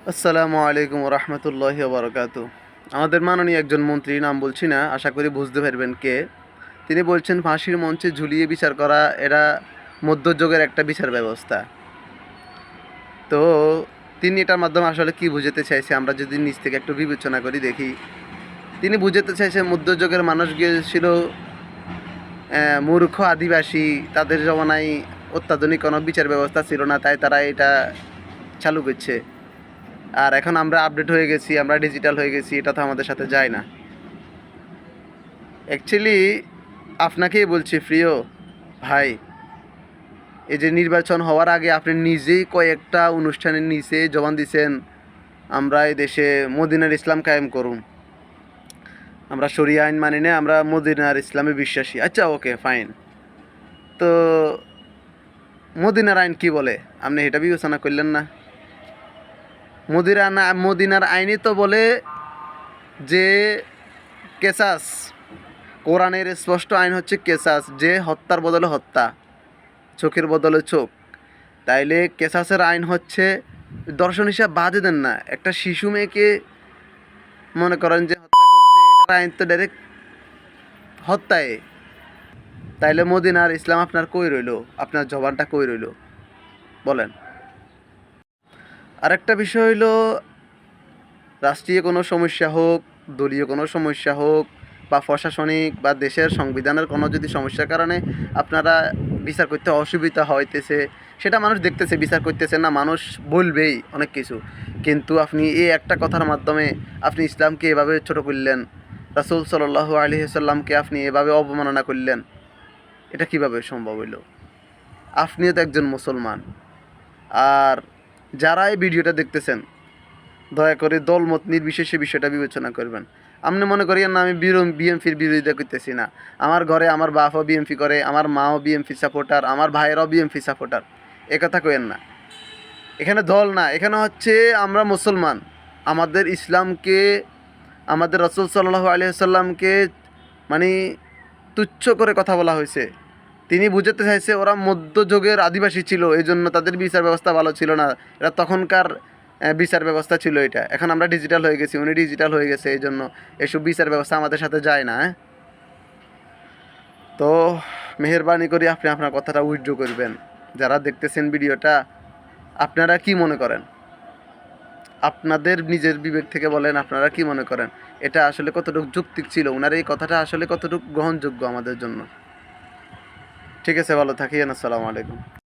আসসালামু আলাইকুম রহমতুল্লাহি বারকাতু। আমাদের মাননীয় একজন মন্ত্রী, নাম বলছি না, আশা করি বুঝতে পারবেন কে। তিনি বলছেন ফাঁসির মঞ্চে ঝুলিয়ে বিচার করা এরা মধ্যযুগের একটা বিচার ব্যবস্থা। তো তিনি এটার মাধ্যমে আসলে কি বুঝাতে চাইছে আমরা যদি নিজ থেকে একটু বিবেচনা করি দেখি। তিনি বুঝাতে চাইছে মধ্যযুগের মানুষ গিয়েছিল মূর্খ আদিবাসী, তাদের জমানায় অত্যাধুনিক কোনো বিচার ব্যবস্থা ছিল না, তাই তারা এটা চালু করছে। আর এখন আমরা আপডেট হয়ে গেছি, আমরা ডিজিটাল হয়ে গেছি, এটা তো আমাদের সাথে যায় না। অ্যাকচুয়ালি আপনাকেই বলছি প্রিয় ভাই, এই যে নির্বাচন হওয়ার আগে আপনি নিজেই কয়েকটা অনুষ্ঠানের নিচে জবান দিছেন আমরা এই দেশে মদিনার ইসলাম কায়েম করুন, আমরা শরিয়া আইন মানি না, আমরা মদিনার ইসলামে বিশ্বাসী। আচ্ছা, ওকে, ফাইন। তো মদিনার আইন কি বলে আপনি এটা বিবেচনা করলেন না? মদিনার আইনই তো বলে যে কেসাস, কোরআনের স্পষ্ট আইন হচ্ছে কেসাস, যে হত্যার বদলে হত্যা, চোখের বদলে চোখ। তাইলে কেসাসের আইন হচ্ছে দর্শন হিসাব বাদে দেন না, একটা শিশু মেয়েকে মনে করেন যে হত্যা করছে, এটার আইন তো ডাইরেক্ট হত্যায়। তাইলে মদিনার ইসলাম আপনার কই রইল, আপনার জবানটা কই রইল বলেন। আরেকটা বিষয় হইল, রাষ্ট্রীয় কোনো সমস্যা হোক, দলীয় কোনো সমস্যা হোক, বা প্রশাসনিক বা দেশের সংবিধানের কোনো যদি সমস্যার কারণে আপনারা বিচার করতে অসুবিধা হইতেছে, সেটা মানুষ দেখতেছে, বিচার করতেছে না, মানুষ বলবেই অনেক কিছু। কিন্তু আপনি এই একটা কথার মাধ্যমে আপনি ইসলামকে এভাবে ছোট করলেন, রাসূল সাল্লাল্লাহু আলাইহি সাল্লামকে আপনি এভাবে অবমাননা করলেন, এটা কিভাবে সম্ভব হইল? আপনিও তো একজন মুসলমান। আর যারা এই ভিডিওটা দেখতেছেন, দয়া করে দলমত নির্বিশেষে বিষয়টা বিবেচনা করবেন। আপনি মনে করিয়েন না আমি বিএমপির বিরোধিতা করতেছি না। আমার ঘরে আমার বাপও বিএমপি করে, আমার মাও বিএমপি সাপোর্টার, আমার ভাইয়েরাও বিএমপি সাপোর্টার। এ কথা কইেন না। এখানে দল না, এখানে হচ্ছে আমরা মুসলমান। আমাদের ইসলামকে, আমাদের রাসূল সাল্লাল্লাহু আলাইহি সাল্লামকে মানে তুচ্ছ করে কথা বলা হয়েছে। তিনি বুঝাতে চাইছে ওরা মধ্যযুগের আদিবাসী ছিল, এই জন্য তাদের বিচার ব্যবস্থা ভালো ছিল না। এরা তখনকার বিচার ব্যবস্থা ছিল এটা। এখন আমরা ডিজিটাল হয়ে গেছি, উনি ডিজিটাল হয়ে গেছে, এই জন্য এসব বিচার ব্যবস্থা আমাদের সাথে যায় না। তো মেহেরবানি করে আপনি আপনার কথাটা উইথড্র করবেন। যারা দেখতেছেন ভিডিওটা, আপনারা কি মনে করেন? আপনাদের নিজের বিবেক থেকে বলেন, আপনারা কি মনে করেন এটা আসলে কতটুকু যৌক্তিক ছিল, ওনার এই কথাটা আসলে কতটুকু গ্রহণযোগ্য আমাদের জন্য? ঠিক আছে, ভালো থাকিয়েন। আসসালামু আলাইকুম।